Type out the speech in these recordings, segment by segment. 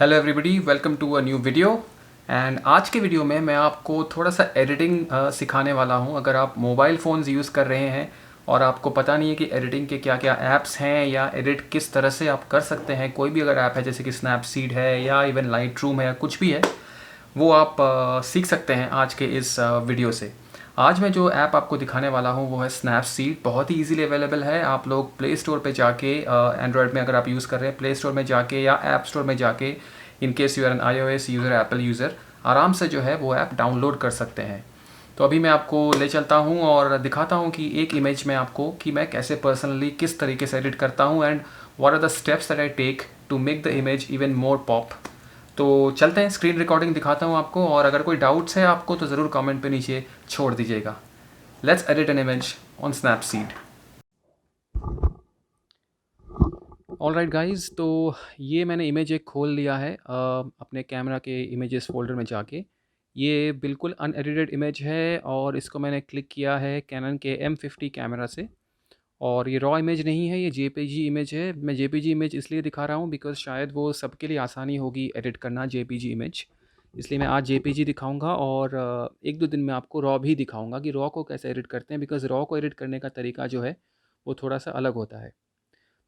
Hello everybody, welcome to a new video. And आज के video में मैं आपको थोड़ा सा एडिटिंग सिखाने वाला हूं। अगर आप मोबाइल फ़ोन्स यूज़ कर रहे हैं और आपको पता नहीं है कि एडिटिंग के क्या क्या ऐप्स हैं या एडिट किस तरह से आप कर सकते हैं, कोई भी अगर ऐप है जैसे कि स्नैपसीड है या इवन लाइट रूम है या कुछ भी है, वो आप सीख सकते हैं आज के इस वीडियो से। आज मैं जो ऐप आपको दिखाने वाला हूँ वो है स्नैपसीड। बहुत ही इजीली अवेलेबल है। आप लोग प्ले स्टोर पे जाके, एंड्रॉयड में अगर आप यूज़ कर रहे हैं, प्ले स्टोर में जाके या ऐप स्टोर में जाके, in case you are an iOS user, Apple user, आराम से जो है वो ऐप डाउनलोड कर सकते हैं। तो अभी मैं आपको ले चलता हूँ और दिखाता हूँ कि एक इमेज में आपको कि मैं कैसे पर्सनली किस तरीके से एडिट करता हूँ and what are the steps that I take to make the image even more pop. तो चलते हैं, स्क्रीन रिकॉर्डिंग दिखाता हूँ आपको, और अगर कोई डाउट्स है आपको तो ज़रूर कमेंट पे नीचे छोड़ दीजिएगा। Let's edit an image on Snapseed. All right guys, तो ये मैंने इमेज एक खोल लिया है अपने कैमरा के इमेजेस फोल्डर में जाके। ये बिल्कुल अनएडिटेड इमेज है और इसको मैंने क्लिक किया है कैनन के M50 कैमरा से। और ये रॉ इमेज नहीं है, ये जेपीजी इमेज है। मैं जेपीजी इमेज इसलिए दिखा रहा हूँ बिकॉज शायद वो सबके लिए आसानी होगी एडिट करना जेपीजी इमेज। इसलिए मैं आज जेपीजी दिखाऊंगा और एक दो दिन में आपको रॉ भी दिखाऊंगा कि रॉ को कैसे एडिट करते हैं, बिकॉज रॉ को एडिट करने का तरीका जो है वो थोड़ा सा अलग होता है।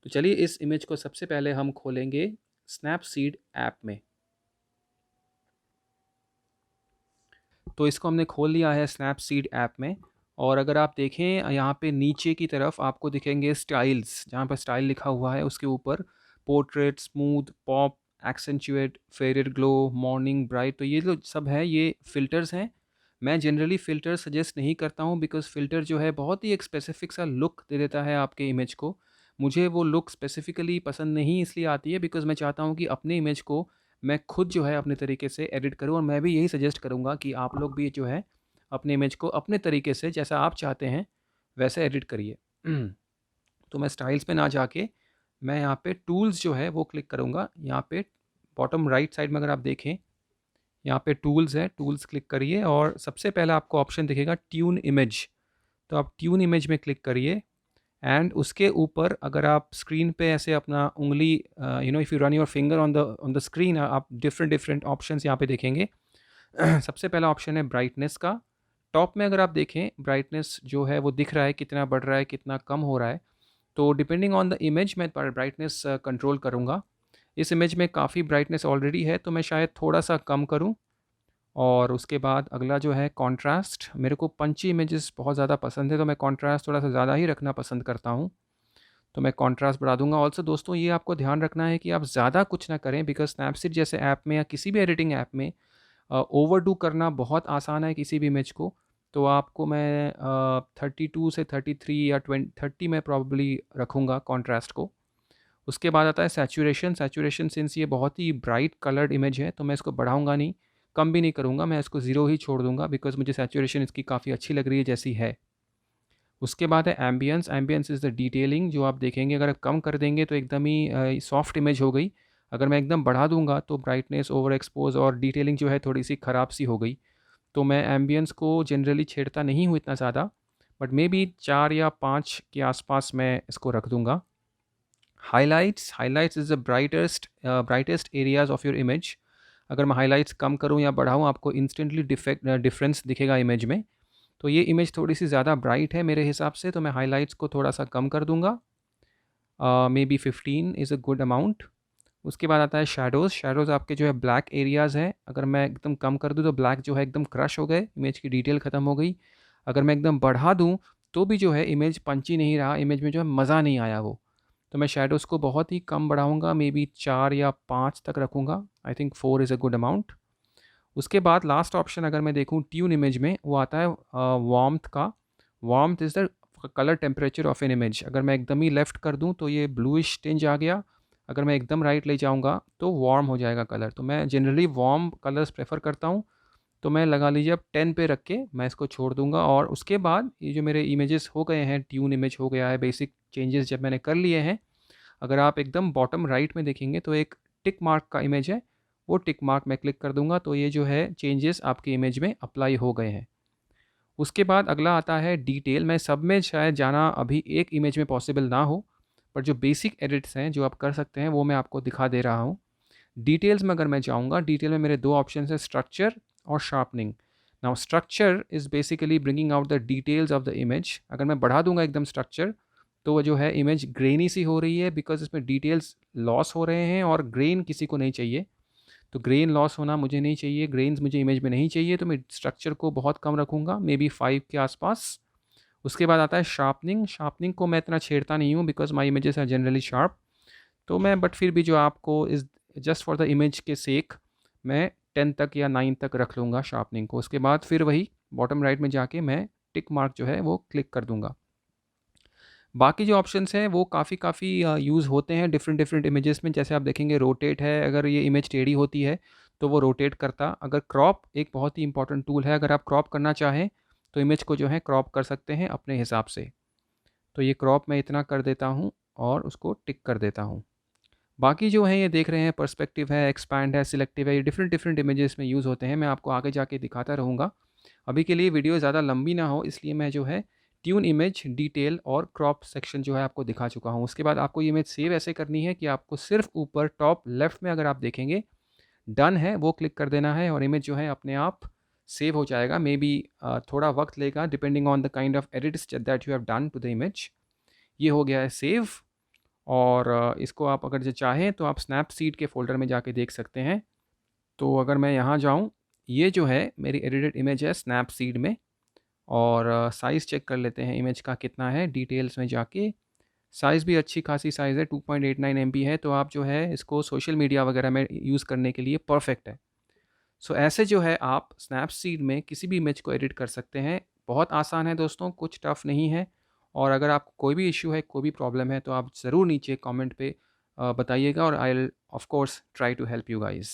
तो चलिए इस इमेज को सबसे पहले हम खोलेंगे स्नैपसीड ऐप में। तो इसको हमने खोल लिया है स्नैपसीड ऐप में। और अगर आप देखें यहाँ पे नीचे की तरफ आपको दिखेंगे स्टाइल्स, जहाँ पर स्टाइल लिखा हुआ है उसके ऊपर portrait, smooth, pop, accentuate, faded glow, morning bright, तो ये जो सब है ये फ़िल्टर्स हैं। मैं जनरली फ़िल्टर सजेस्ट नहीं करता हूँ बिकॉज़ फ़िल्टर जो है बहुत ही एक स्पेसिफिक सा लुक दे देता है आपके इमेज को। मुझे वो लुक स्पेसिफिकली पसंद नहीं इसलिए आती है बिकॉज़ मैं चाहता हूँ कि अपने इमेज को मैं खुद जो है अपने तरीके से एडिट करूँ, और मैं भी यही सजेस्ट करूँगा कि आप लोग भी जो है अपने इमेज को अपने तरीके से जैसा आप चाहते हैं वैसे एडिट करिए। तो मैं स्टाइल्स पे ना जाके मैं यहाँ पे टूल्स जो है वो क्लिक करूँगा। यहाँ पे बॉटम राइट साइड में अगर आप देखें, यहाँ पे टूल्स है, टूल्स क्लिक करिए और सबसे पहला आपको ऑप्शन दिखेगा ट्यून इमेज। तो आप ट्यून इमेज में क्लिक करिए एंड उसके ऊपर अगर आप स्क्रीन पे ऐसे अपना उंगली, if you run your finger on the screen, आप डिफरेंट डिफरेंट ऑप्शंस यहाँ पे देखेंगे। सबसे पहला ऑप्शन है ब्राइटनेस का। टॉप में अगर आप देखें ब्राइटनेस जो है वो दिख रहा है कितना बढ़ रहा है कितना कम हो रहा है। तो डिपेंडिंग ऑन द इमेज मैं ब्राइटनेस कंट्रोल करूँगा। इस इमेज में काफ़ी ब्राइटनेस ऑलरेडी है तो मैं शायद थोड़ा सा कम करूँ। और उसके बाद अगला जो है कॉन्ट्रास्ट, मेरे को पंची इमेजेस बहुत ज़्यादा पसंद है तो मैं कॉन्ट्रास्ट थोड़ा सा ज़्यादा ही रखना पसंद करता हूँ। तो मैं कॉन्ट्रास्ट बढ़ा दूंगा। ऑल्सो दोस्तों ये आपको ध्यान रखना है कि आप ज़्यादा कुछ ना करें बिकॉज स्नैपसीड जैसे ऐप में या किसी भी एडिटिंग ऐप में ओवरडू करना बहुत आसान है किसी भी इमेज को। तो आपको मैं 32 से 33 या 30 में प्रॉब्ली रखूँगा कॉन्ट्रास्ट को। उसके बाद आता है सैचुरेशन। सैचुरेशन सिंस ये बहुत ही ब्राइट कलर्ड इमेज है तो मैं इसको बढ़ाऊँगा नहीं, कम भी नहीं करूँगा, मैं इसको ज़ीरो ही छोड़ दूँगा बिकॉज मुझे सैचुरेशन इसकी काफ़ी अच्छी लग रही है जैसी है। उसके बाद है ambience. Ambience is the detailing, जो आप देखेंगे अगर आप कम कर देंगे तो एकदम ही सॉफ्ट इमेज हो गई। अगर मैं एकदम बढ़ा दूंगा तो ब्राइटनेस, ओवर एक्सपोज और डिटेलिंग जो है थोड़ी सी ख़राब सी हो गई। तो मैं एम्बियंस को जनरली छेड़ता नहीं हूँ इतना ज़्यादा, बट मे बी 4 या 5 के आसपास मैं इसको रख दूंगा। Highlights, highlights is the brightest areas of your image. अगर मैं हाइलाइट्स कम करूँ या बढ़ाऊँ आपको इंस्टेंटली डिफरेंस दिखेगा इमेज में। तो ये इमेज थोड़ी सी ज़्यादा ब्राइट है मेरे हिसाब से तो मैं हाइलाइट्स को थोड़ा सा कम कर दूंगा। May be 15 is a good amount. उसके बाद आता है शैडोज़। शैडोज़ आपके जो है ब्लैक एरियाज़ हैं, अगर मैं एकदम कम कर दूँ तो ब्लैक जो है एकदम क्रश हो गए, इमेज की डिटेल ख़त्म हो गई। अगर मैं एकदम बढ़ा दूँ तो भी जो है इमेज पंची नहीं रहा, इमेज में जो है मज़ा नहीं आया वो। तो मैं शैडोज़ को बहुत ही कम बढ़ाऊँगा, मे बी 4 या 5 तक रखूँगा। I think 4 is a good amount. उसके बाद लास्ट ऑप्शन अगर मैं देखूँ ट्यून इमेज में, वो आता है वार्मथ का। Warmth is the colour temperature of an image. अगर मैं एकदम ही लेफ़्ट कर दूँ तो ये ब्लूइश टिंज आ गया, अगर मैं एकदम राइट ले जाऊँगा तो वार्म हो जाएगा कलर। तो मैं जनरली वार्म कलर्स प्रेफर करता हूँ। तो मैं लगा लीजिए अब 10 पे रख के मैं इसको छोड़ दूंगा। और उसके बाद ये जो मेरे इमेजेस हो गए हैं, ट्यून इमेज हो गया है, बेसिक चेंजेस जब मैंने कर लिए हैं, अगर आप एकदम बॉटम राइट में देखेंगे तो एक टिक मार्क का इमेज है, वो टिक मार्क मैं क्लिक कर दूंगा तो ये जो है चेंजेस आपकी इमेज में अप्लाई हो गए हैं। उसके बाद अगला आता है डिटेल। मैं सब में शायद जाना अभी एक इमेज में पॉसिबल ना हो, पर जो बेसिक एडिट्स हैं जो आप कर सकते हैं वो मैं आपको दिखा दे रहा हूँ। डिटेल्स में अगर मैं जाऊँगा, डिटेल में मेरे 2 ऑप्शंस हैं, स्ट्रक्चर और sharpening. Now structure is basically bringing out the details of the image. अगर मैं बढ़ा दूँगा एकदम स्ट्रक्चर, तो वो जो है इमेज ग्रेनी सी हो रही है, बिकॉज़ इसमें डिटेल्स लॉस हो रहे हैं और ग्रेन किसी को नहीं चाहिए। तो ग्रेन लॉस होना मुझे नहीं चाहिए, ग्रेन्स मुझे इमेज में नहीं चाहिए, तो मैं स्ट्रक्चर को बहुत कम रखूँगा, मे बी 5 के आसपास। उसके बाद आता है शार्पनिंग। शार्पनिंग को मैं इतना छेड़ता नहीं हूँ, because my images are generally sharp. तो मैं बट फिर भी जो आपको is just for the image के सेक मैं 10 तक या 9 तक रख लूँगा शार्पनिंग को। उसके बाद फिर वही बॉटम राइट में जाके मैं टिक मार्क जो है वो क्लिक कर दूँगा। बाकी जो ऑप्शंस हैं वो काफ़ी यूज़ होते हैं डिफरेंट डिफरेंट इमेजेस में। जैसे आप देखेंगे रोटेट है, अगर ये इमेज टेढ़ी होती है तो वो रोटेट करता। अगर क्रॉप एक बहुत ही इंपॉर्टेंट टूल है, अगर आप क्रॉप करना चाहें तो इमेज को जो है क्रॉप कर सकते हैं अपने हिसाब से। तो ये क्रॉप मैं इतना कर देता हूँ और उसको टिक कर देता हूँ। बाकी जो है ये देख रहे हैं, पर्सपेक्टिव है, एक्सपैंड है, सिलेक्टिव है, ये डिफरेंट डिफरेंट इमेजेस में यूज़ होते हैं। मैं आपको आगे जाके दिखाता रहूँगा। अभी के लिए वीडियो ज़्यादा लंबी ना हो, इसलिए मैं जो है ट्यून इमेज, डिटेल और क्रॉप सेक्शन जो है आपको दिखा चुका हूँ। उसके बाद आपको ये इमेज सेव ऐसे करनी है कि आपको सिर्फ ऊपर टॉप लेफ्ट में अगर आप देखेंगे डन है वो क्लिक कर देना है और इमेज जो है अपने आप सेव हो जाएगा। मे बी थोड़ा वक्त लेगा depending on the kind of edits that you have done to the image. ये हो गया है सेव। और इसको आप अगर जो चाहें तो आप स्नैपसीड के फ़ोल्डर में जाके देख सकते हैं। तो अगर मैं यहाँ जाऊँ, ये जो है मेरी एडिटेड इमेज है स्नैपसीड में। और साइज़ चेक कर लेते हैं इमेज का कितना है, डिटेल्स में जाके। साइज़ भी अच्छी खासी साइज़ है, 2.89 एमबी है, तो आप जो है इसको सोशल मीडिया वगैरह में यूज़ करने के लिए परफेक्ट है। सो ऐसे जो है आप स्नैपसीड में किसी भी इमेज को एडिट कर सकते हैं। बहुत आसान है दोस्तों, कुछ टफ नहीं है। और अगर आपको कोई भी इश्यू है, कोई भी प्रॉब्लम है, तो आप ज़रूर नीचे कमेंट पे बताइएगा और I will of course try to help you guys.